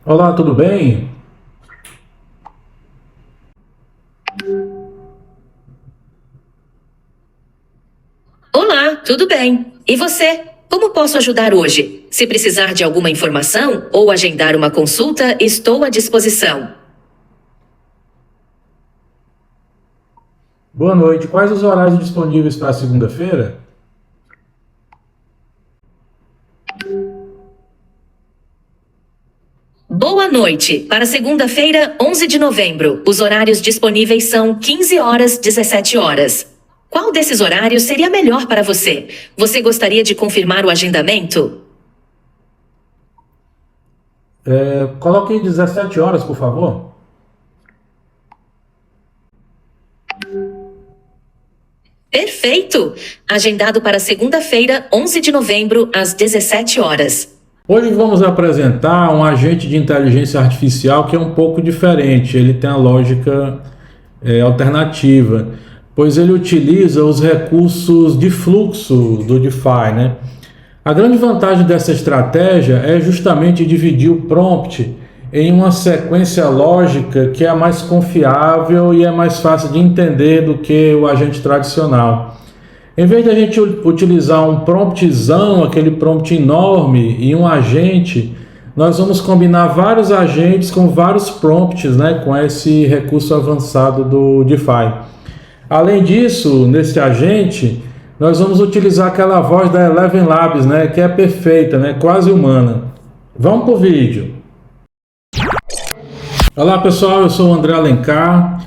Olá, tudo bem? Olá, tudo bem? E você? Como posso ajudar hoje? Se precisar de alguma informação ou agendar uma consulta, estou à disposição. Boa noite. Quais os horários disponíveis para segunda-feira? Boa noite. Para segunda-feira, 11 de novembro, os horários disponíveis são 15 horas, 17 horas. Qual desses horários seria melhor para você? Você gostaria de confirmar o agendamento? Coloque 17 horas, por favor. Perfeito! Agendado para segunda-feira, 11 de novembro, às 17 horas. Hoje vamos apresentar um agente de inteligência artificial que é um pouco diferente. Ele tem a lógica alternativa, pois ele utiliza os recursos de fluxo do DeFi, né? A grande vantagem dessa estratégia é justamente dividir o prompt em uma sequência lógica que é mais confiável e é mais fácil de entender do que o agente tradicional. Em vez de a gente utilizar um promptzão, aquele prompt enorme, e um agente, nós vamos combinar vários agentes com vários prompts, né, com esse recurso avançado do DeFi. Além disso, nesse agente, nós vamos utilizar aquela voz da Eleven Labs, né, que é perfeita, né, quase humana. Vamos para o vídeo. Olá pessoal, eu sou o André Alencar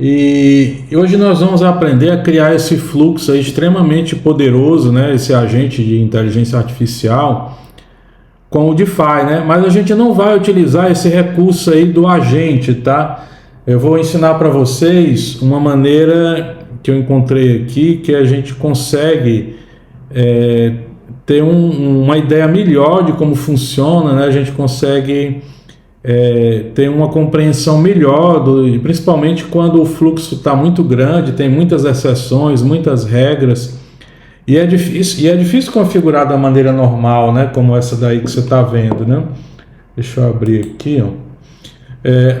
e hoje nós vamos aprender a criar esse fluxo aí extremamente poderoso, né, esse agente de inteligência artificial com o DeFi, né? Mas a gente não vai utilizar esse recurso aí do agente, tá? Eu vou ensinar para vocês uma maneira que eu encontrei aqui que a gente consegue ter uma ideia melhor de como funciona, né? A gente consegue ter uma compreensão melhor, principalmente quando o fluxo está muito grande, tem muitas exceções, muitas regras, e é difícil configurar da maneira normal, né? Como essa daí que você está vendo, né? Deixa eu abrir aqui, ó.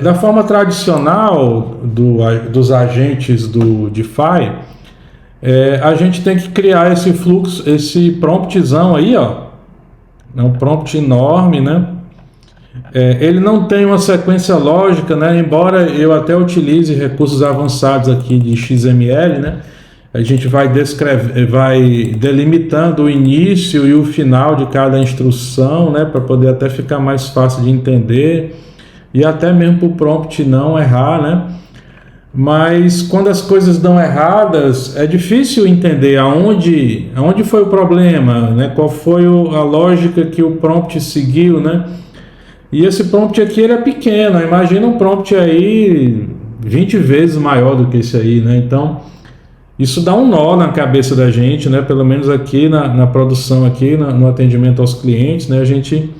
Da forma tradicional dos agentes do DeFi, a gente tem que criar esse fluxo, esse promptzão aí, ó. É um prompt enorme, né? Ele não tem uma sequência lógica, né? Embora eu até utilize recursos avançados aqui de XML, né? A gente vai delimitando o início e o final de cada instrução, né? Para poder até ficar mais fácil de entender e até mesmo para o prompt não errar, né? Mas quando as coisas dão erradas, é difícil entender aonde foi o problema, né? Qual foi a lógica que o prompt seguiu, né? E esse prompt aqui ele é pequeno, imagina um prompt aí 20 vezes maior do que esse aí, né? Então, isso dá um nó na cabeça da gente, né? Pelo menos aqui na produção, aqui no atendimento aos clientes, né? A gente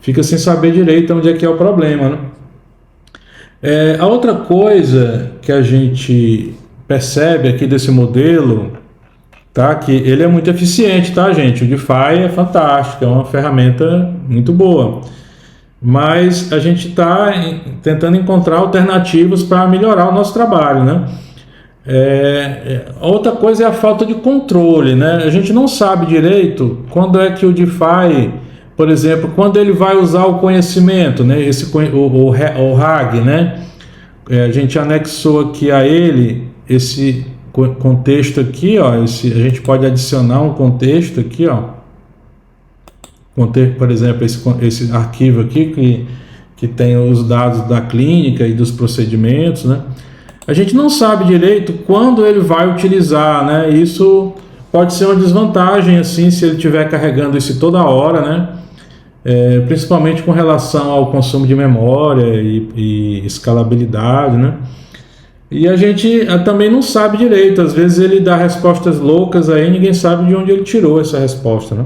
fica sem saber direito onde é que é o problema, né? A outra coisa que a gente percebe aqui desse modelo, tá? Que ele é muito eficiente, tá, gente? O DeFi é fantástico, é uma ferramenta muito boa. Mas a gente está tentando encontrar alternativas para melhorar o nosso trabalho, né? Outra coisa é a falta de controle, né? A gente não sabe direito quando é que o DeFi, por exemplo, quando ele vai usar o conhecimento, né? O RAG, né? A gente anexou aqui a ele esse contexto aqui, ó. A gente pode adicionar um contexto aqui, ó. Por exemplo, esse arquivo aqui que tem os dados da clínica e dos procedimentos, né? A gente não sabe direito quando ele vai utilizar, né? Isso pode ser uma desvantagem, assim, se ele estiver carregando isso toda hora, né? Principalmente com relação ao consumo de memória e escalabilidade, né? E a gente também não sabe direito, às vezes ele dá respostas loucas aí, ninguém sabe de onde ele tirou essa resposta, né?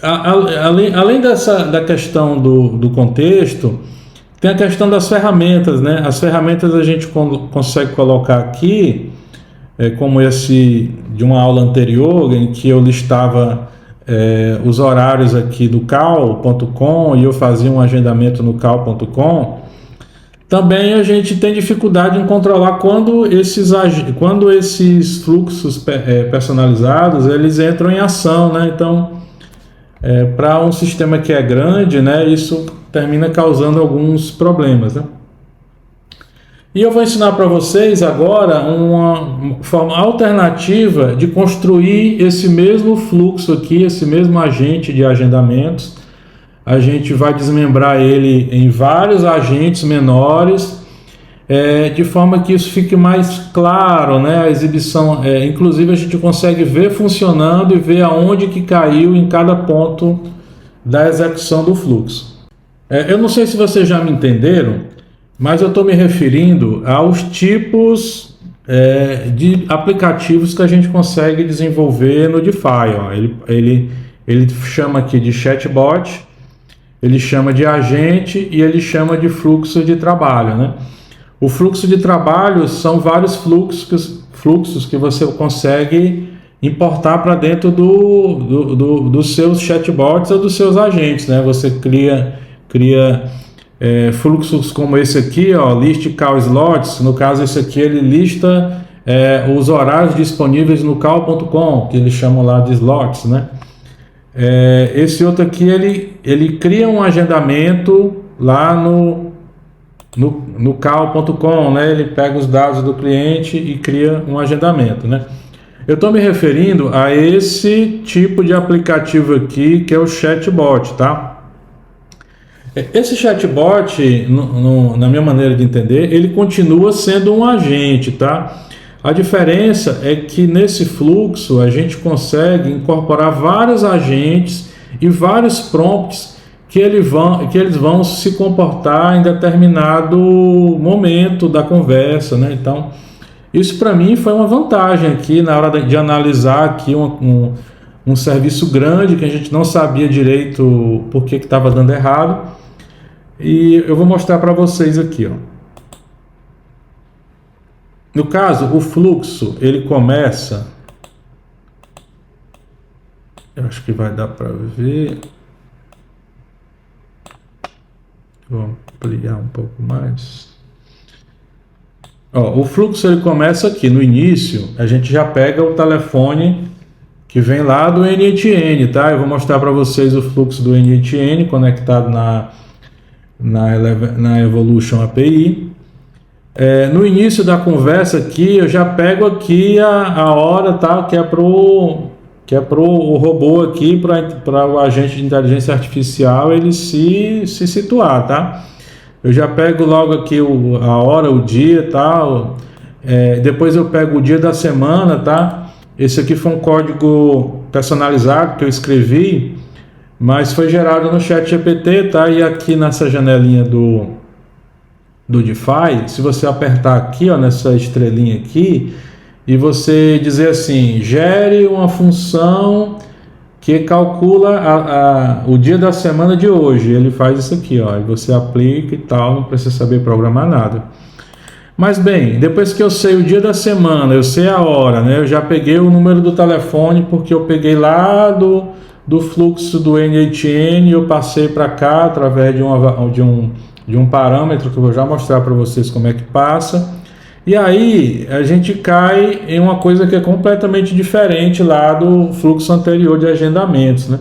Além da questão do contexto, tem a questão das ferramentas, né? As ferramentas a gente consegue colocar aqui, como esse de uma aula anterior, em que eu listava os horários aqui do cal.com e eu fazia um agendamento no cal.com, também a gente tem dificuldade em controlar quando esses fluxos personalizados eles entram em ação, né? Então, para um sistema que é grande, né, isso termina causando alguns problemas, né? E eu vou ensinar para vocês agora uma forma alternativa de construir esse mesmo fluxo aqui, esse mesmo agente de agendamentos. A gente vai desmembrar ele em vários agentes menores, de forma que isso fique mais claro, né? A exibição, inclusive a gente consegue ver funcionando e ver aonde que caiu em cada ponto da execução do fluxo. Eu não sei se vocês já me entenderam, mas eu estou me referindo aos tipos de aplicativos que a gente consegue desenvolver no DeFi. Ó. Ele chama aqui de chatbot, ele chama de agente e ele chama de fluxo de trabalho, né? O fluxo de trabalho são vários fluxos que você consegue importar para dentro dos seus chatbots ou dos seus agentes, né? Você cria fluxos como esse aqui, ó, list call slots. No caso, esse aqui ele lista os horários disponíveis no call.com, que eles chamam lá de slots, né? Esse outro aqui ele cria um agendamento lá no call.com, né? Ele pega os dados do cliente e cria um agendamento, né? Eu estou me referindo a esse tipo de aplicativo aqui, que é o chatbot, tá? Esse chatbot, na minha maneira de entender, ele continua sendo um agente, tá? A diferença é que nesse fluxo a gente consegue incorporar vários agentes e vários prompts que eles vão se comportar em determinado momento da conversa, né? Então, isso para mim foi uma vantagem aqui na hora de analisar aqui um serviço grande que a gente não sabia direito por que estava dando errado. E eu vou mostrar para vocês aqui, ó. No caso, o fluxo, ele começa... Eu acho que vai dar para ver. Vou ampliar um pouco mais. Ó, o fluxo ele começa aqui. No início, a gente já pega o telefone que vem lá do NHN, tá? Eu vou mostrar para vocês o fluxo do NHN conectado na Evolution API. No início da conversa aqui, eu já pego aqui a hora, tá? Que é pro robô aqui, para o agente de inteligência artificial ele se situar, tá? Eu já pego logo aqui a hora, o dia, tá? Depois eu pego o dia da semana, tá? Esse aqui foi um código personalizado que eu escrevi, mas foi gerado no ChatGPT, tá? E aqui nessa janelinha do DeFi, se você apertar aqui, ó, nessa estrelinha aqui, e você dizer assim, gere uma função que calcula o dia da semana de hoje, ele faz isso aqui, ó, e você aplica e tal, não precisa saber programar nada. Mas bem, depois que eu sei o dia da semana, eu sei a hora, né? Eu já peguei o número do telefone porque eu peguei lá do fluxo do NHN, eu passei para cá através de um parâmetro que eu vou já mostrar para vocês como é que passa. E aí a gente cai em uma coisa que é completamente diferente lá do fluxo anterior de agendamentos, né?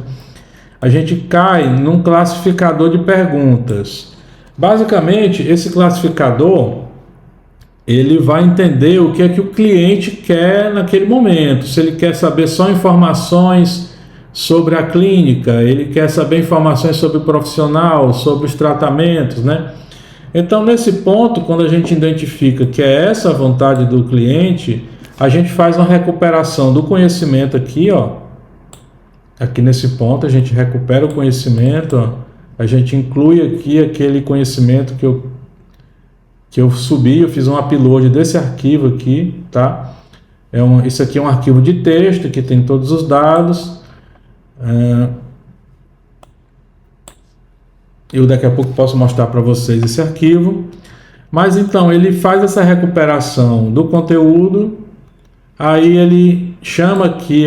A gente cai num classificador de perguntas. Basicamente, esse classificador ele vai entender o que é que o cliente quer naquele momento. Se ele quer saber só informações sobre a clínica, ele quer saber informações sobre o profissional, sobre os tratamentos, né? Então, nesse ponto, quando a gente identifica que é essa a vontade do cliente, a gente faz uma recuperação do conhecimento aqui, ó. Aqui nesse ponto, a gente recupera o conhecimento, ó. A gente inclui aqui aquele conhecimento que eu subi, eu fiz um upload desse arquivo aqui, tá? Isso aqui é um arquivo de texto que tem todos os dados. Eu daqui a pouco posso mostrar para vocês esse arquivo. Mas então ele faz essa recuperação do conteúdo, aí ele chama aqui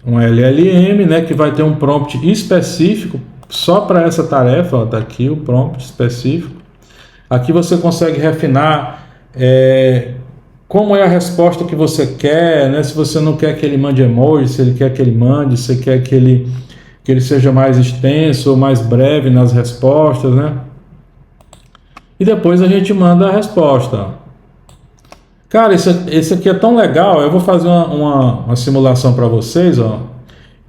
uma LLM, né, que vai ter um prompt específico só para essa tarefa. Está aqui o prompt específico. Aqui você consegue refinar como é a resposta que você quer, né? Se você não quer que ele mande emoji, se ele quer que ele mande, se você quer que ele seja mais extenso ou mais breve nas respostas, né? E depois a gente manda a resposta. Cara, esse aqui é tão legal. Eu vou fazer uma simulação para vocês, ó,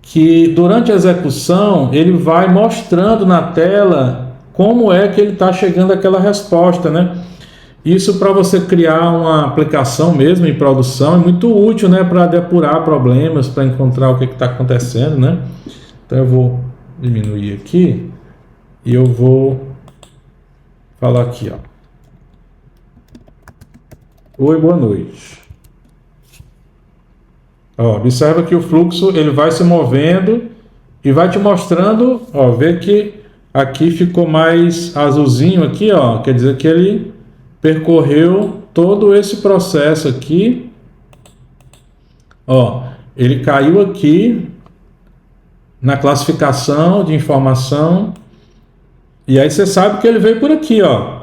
que durante a execução ele vai mostrando na tela como é que ele está chegando àquela resposta, né? Isso, para você criar uma aplicação mesmo em produção, é muito útil, né? Para depurar problemas, para encontrar o que está acontecendo, né? Então eu vou diminuir aqui e eu vou falar aqui, ó. Oi, boa noite. Ó, observa que o fluxo ele vai se movendo e vai te mostrando, ó, vê que aqui ficou mais azulzinho aqui, ó, quer dizer que ele percorreu todo esse processo aqui. Ó, ele caiu aqui na classificação de informação e aí você sabe que ele veio por aqui, ó.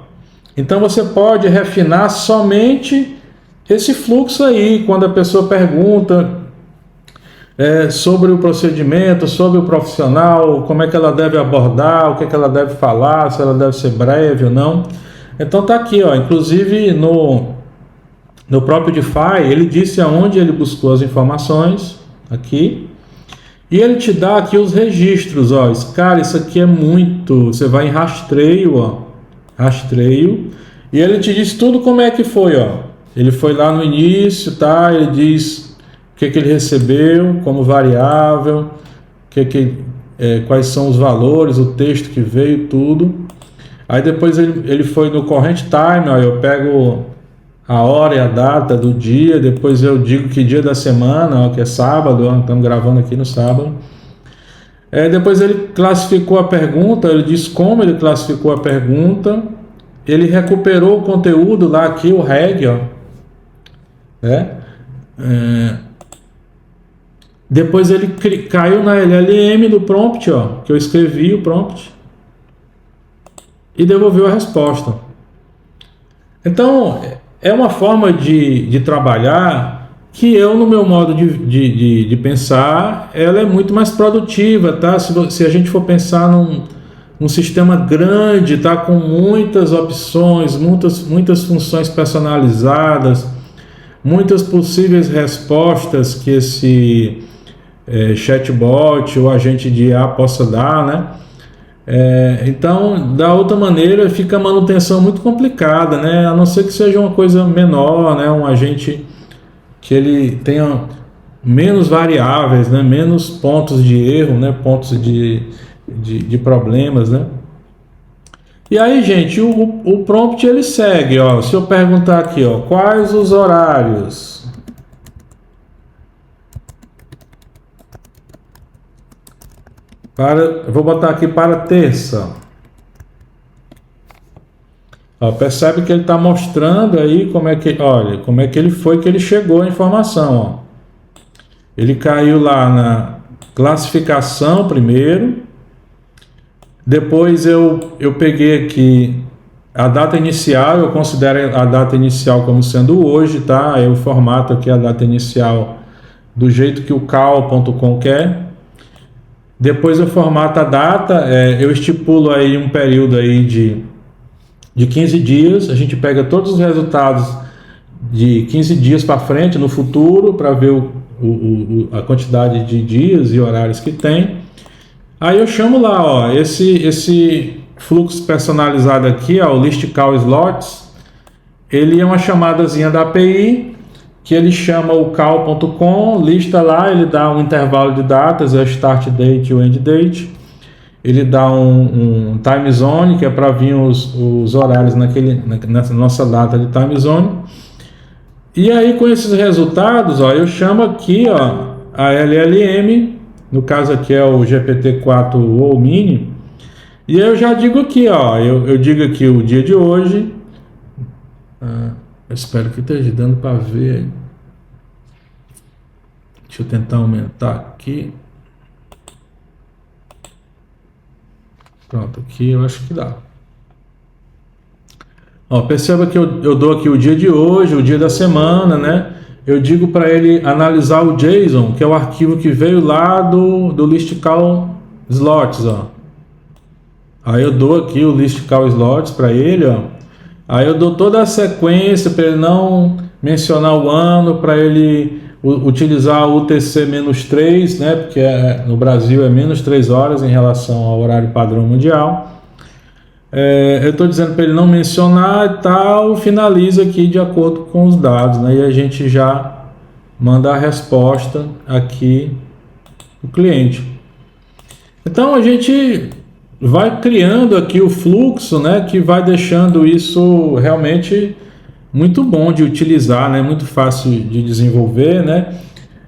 Então você pode refinar somente esse fluxo aí quando a pessoa pergunta sobre o procedimento, sobre o profissional, como é que ela deve abordar, o que é que ela deve falar, se ela deve ser breve ou não. Então tá aqui, ó, inclusive no próprio DeFi, ele disse aonde ele buscou as informações, aqui, e ele te dá aqui os registros, ó, cara, isso aqui é muito, você vai em rastreio, ó, rastreio, e ele te diz tudo como é que foi, ó, ele foi lá no início, tá, ele diz o que ele recebeu como variável, quais são os valores, o texto que veio, tudo. Aí depois ele foi no current time, ó, eu pego a hora e a data do dia, depois eu digo que dia da semana, ó, que é sábado, ó, estamos gravando aqui no sábado. Depois ele classificou a pergunta, ele diz como ele classificou a pergunta, ele recuperou o conteúdo lá aqui, o reg, ó, depois ele caiu na LLM do prompt, ó, que eu escrevi o prompt, e devolveu a resposta. Então, é uma forma de trabalhar que eu, no meu modo de pensar, ela é muito mais produtiva, tá? Se a gente for pensar num sistema grande, tá? Com muitas opções, muitas funções personalizadas, muitas possíveis respostas que esse chatbot ou agente de IA possa dar, né? Então, da outra maneira, fica a manutenção muito complicada, né? A não ser que seja uma coisa menor, né? Um agente que ele tenha menos variáveis, né? Menos pontos de erro, né? Pontos de problemas, né? E aí, gente, o prompt ele segue, ó. Se eu perguntar aqui, ó, quais os horários? Vou botar aqui para terça. Ó, percebe que ele está mostrando aí como é que, olha, como é que ele foi que ele chegou à informação, ó. Ele caiu lá na classificação primeiro. Depois eu peguei aqui a data inicial, eu considero a data inicial como sendo hoje, tá? Eu formato aqui a data inicial do jeito que o cal.com quer. Depois eu formato a data, eu estipulo aí um período aí de 15 dias, a gente pega todos os resultados de 15 dias para frente, no futuro, para ver a quantidade de dias e horários que tem. Aí eu chamo lá, ó, esse fluxo personalizado aqui, ó, o list call slots, ele é uma chamadazinha da API, que ele chama o cal.com, lista lá, ele dá um intervalo de datas, é o start date e o end date. Ele dá um time zone, que é para vir os horários nessa nossa data de time zone. E aí, com esses resultados, ó, eu chamo aqui, ó, a LLM, no caso aqui é o GPT-4 ou Mini, e eu já digo aqui, ó, eu digo aqui o dia de hoje. Eu espero que esteja dando para ver. Deixa eu tentar aumentar aqui. Pronto, aqui eu acho que dá. Ó, perceba que eu dou aqui o dia de hoje, o dia da semana, né? Eu digo para ele analisar o JSON, que é o arquivo que veio lá do list call slots, ó. Aí eu dou aqui o list call slots para ele, ó. Aí eu dou toda a sequência para ele não mencionar o ano, para ele utilizar o UTC-3, né? Porque no Brasil é menos 3 horas em relação ao horário padrão mundial. Eu estou dizendo para ele não mencionar e tal, finaliza aqui de acordo com os dados, né? E a gente já manda a resposta aqui para o cliente. Então a gente vai criando aqui o fluxo, né? Que vai deixando isso realmente muito bom de utilizar, né? Muito fácil de desenvolver, né?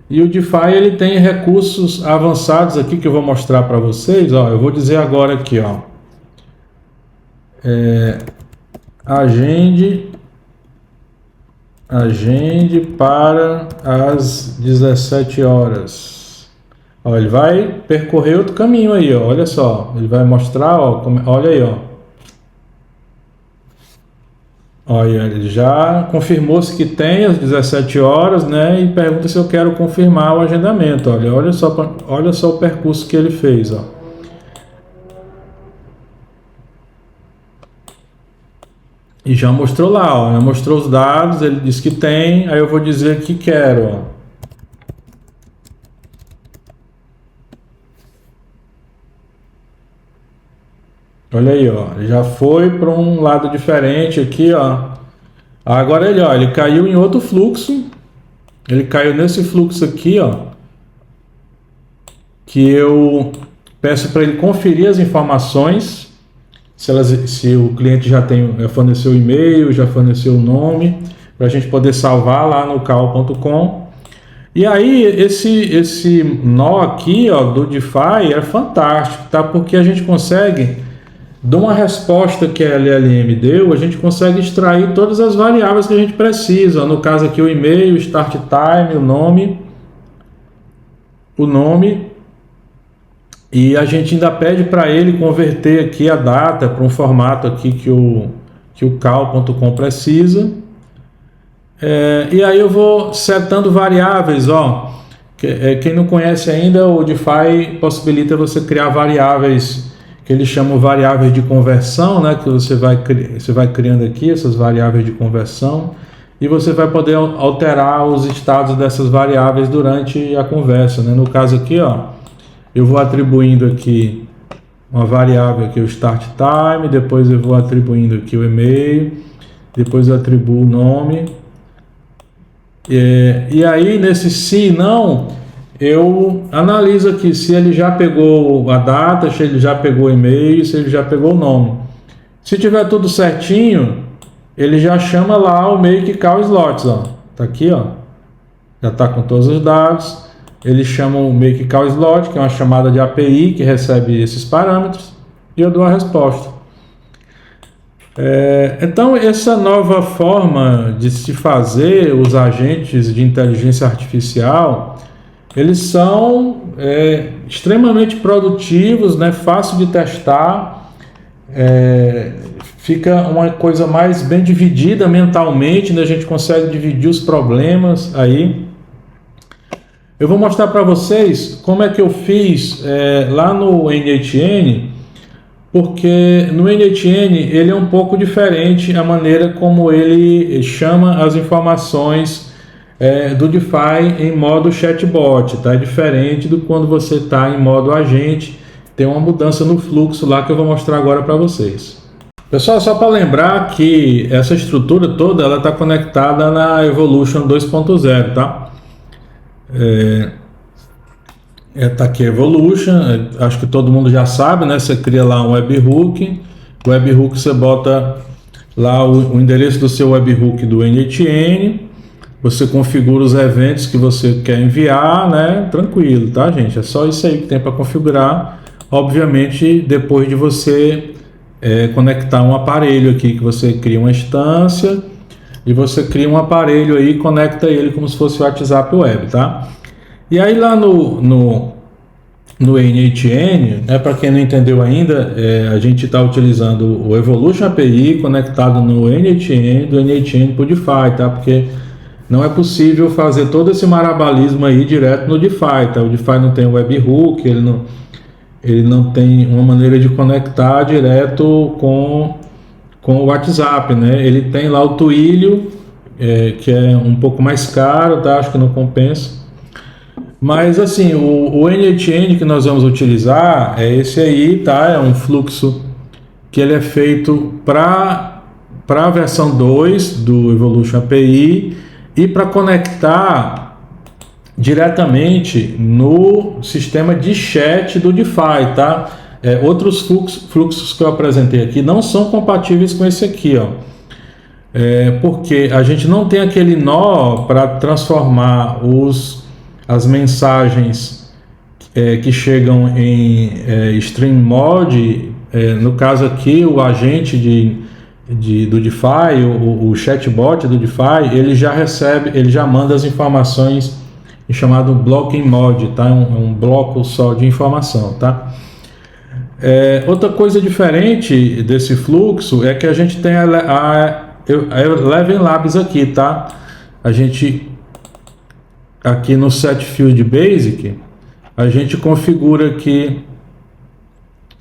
E o DeFi ele tem recursos avançados aqui que eu vou mostrar para vocês. Ó, eu vou dizer agora aqui, ó. Agende para as 17 horas. Ó, ele vai percorrer outro caminho aí, ó. Olha só, ele vai mostrar, ó, olha aí, ó. Olha, ele já confirmou-se que tem as 17 horas, né? E pergunta se eu quero confirmar o agendamento. Olha só o percurso que ele fez, ó. E já mostrou lá, ó, já mostrou os dados, ele disse que tem, aí eu vou dizer que quero, ó. Olha aí, ó, ele já foi para um lado diferente aqui, ó. Agora ele caiu em outro fluxo, ele caiu nesse fluxo aqui, ó, que eu peço para ele conferir as informações. Se o cliente já forneceu o e-mail, já forneceu o nome, para a gente poder salvar lá no cal.com. E aí, esse nó aqui, ó, do DeFi é fantástico, tá? Porque a gente consegue, de uma resposta que a LLM deu, a gente consegue extrair todas as variáveis que a gente precisa. No caso aqui, o e-mail, o start time, o nome. E a gente ainda pede para ele converter aqui a data para um formato aqui que o cal.com precisa. E aí eu vou setando variáveis, ó. Quem não conhece ainda, o DeFi possibilita você criar variáveis que eles chamam variáveis de conversão, né? Que você vai criando aqui essas variáveis de conversão e você vai poder alterar os estados dessas variáveis durante a conversa, né? No caso aqui, ó, eu vou atribuindo aqui uma variável aqui, o start time, depois eu vou atribuindo aqui o e-mail, depois eu atribuo o nome. E aí nesse sim e não, eu analiso aqui se ele já pegou a data, se ele já pegou o e-mail, se ele já pegou o nome. Se tiver tudo certinho, ele já chama lá o make call slots, ó. Tá aqui, ó. Já tá com todos os dados. Ele chama o make call slot, que é uma chamada de API que recebe esses parâmetros, e eu dou a resposta. Então, essa nova forma de se fazer os agentes de inteligência artificial, eles são extremamente produtivos, né? Fácil de testar, fica uma coisa mais bem dividida mentalmente, né? A gente consegue dividir os problemas aí. Eu vou mostrar para vocês como é que eu fiz lá no NHN, porque no NHN ele é um pouco diferente a maneira como ele chama as informações do DeFi em modo chatbot, tá? É diferente do quando você está em modo agente, tem uma mudança no fluxo lá que eu vou mostrar agora para vocês. Pessoal, só para lembrar que essa estrutura toda ela está conectada na Evolution 2.0, tá? Tá aqui a Evolution, acho que todo mundo já sabe, né? Você cria lá um webhook, o webhook você bota lá o endereço do seu webhook do NHN, você configura os eventos que você quer enviar, né? Tranquilo, tá, gente? É só isso aí que tem para configurar. Obviamente, depois de você conectar um aparelho aqui, que você cria uma instância e você cria um aparelho aí e conecta ele como se fosse o WhatsApp Web, tá? E aí lá no NHN, né, para quem não entendeu ainda, a gente está utilizando o Evolution API conectado no NHN, do NHN para o DeFi, tá? Porque não é possível fazer todo esse marabalismo aí direto no DeFi, tá? O DeFi não tem webhook, ele não tem uma maneira de conectar direto com o WhatsApp, né? Ele tem lá o Twilio, que é um pouco mais caro, tá? Acho que não compensa. Mas assim, o NHN que nós vamos utilizar é esse aí, tá? É um fluxo que ele é feito para a versão 2 do Evolution API e para conectar diretamente no sistema de chat do DeFi, tá? Outros fluxos que eu apresentei aqui não são compatíveis com esse aqui, ó. Porque a gente não tem aquele nó para transformar as mensagens que chegam em stream mode. No caso aqui, o agente do DeFi, o chatbot do DeFi, ele já recebe, ele já manda as informações em chamado blocking mode, tá? Um bloco só de informação, tá? Outra coisa diferente desse fluxo é que a gente tem a Eleven Labs aqui, tá? A gente aqui no Set Field Basic, a gente configura aqui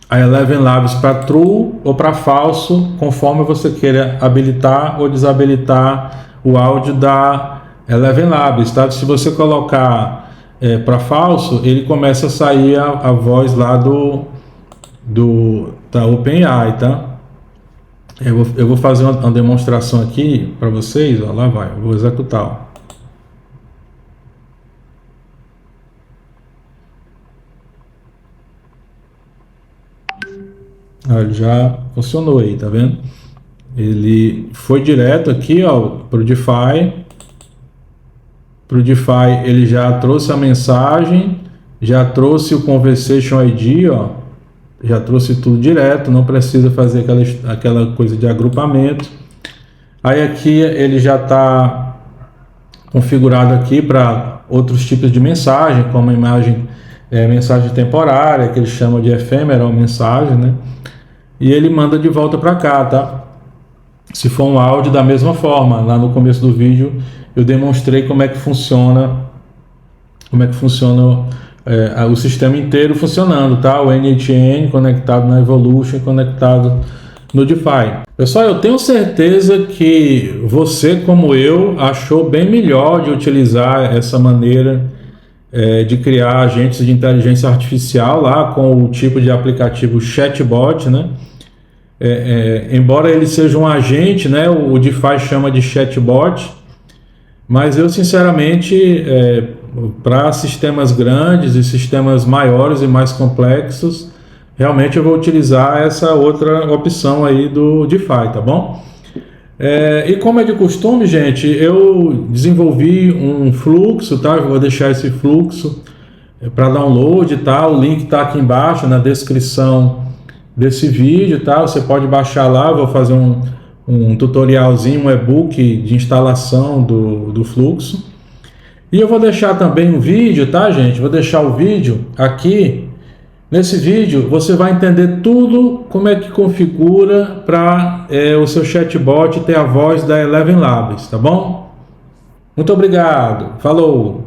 a Eleven Labs para true ou para falso, conforme você queira habilitar ou desabilitar o áudio da Eleven Labs, tá? Se você colocar para falso, ele começa a sair a voz lá da OpenAI, tá? Eu vou fazer uma demonstração aqui para vocês, ó, lá vai, eu vou executar, ó. Ele já funcionou aí, tá vendo? Ele foi direto aqui, ó, pro DeFi. Pro DeFi ele já trouxe a mensagem, já trouxe o Conversation ID, ó, já trouxe tudo direto, não precisa fazer aquela coisa de agrupamento. Aí aqui ele já está configurado aqui para outros tipos de mensagem, como mensagem temporária, que ele chama de ephemeral mensagem, né? E ele manda de volta para cá, tá? Se for um áudio, da mesma forma. Lá no começo do vídeo eu demonstrei como é que funciona o sistema inteiro funcionando, tá? O NHN conectado na Evolution, conectado no DeFi. Pessoal, eu tenho certeza que você, como eu, achou bem melhor de utilizar essa maneira de criar agentes de inteligência artificial lá com o tipo de aplicativo chatbot, né? Embora ele seja um agente, né? O DeFi chama de chatbot, mas eu sinceramente, para sistemas grandes e sistemas maiores e mais complexos, realmente eu vou utilizar essa outra opção aí do DeFi, tá bom? E como é de costume, gente, eu desenvolvi um fluxo, tá? Eu vou deixar esse fluxo para download, tá? O link está aqui embaixo na descrição desse vídeo, tá? Você pode baixar lá, eu vou fazer um tutorialzinho, um e-book de instalação do fluxo. E eu vou deixar também um vídeo, tá, gente? Vou deixar o vídeo aqui. Nesse vídeo você vai entender tudo como é que configura para o seu chatbot ter a voz da Eleven Labs, tá bom? Muito obrigado, falou!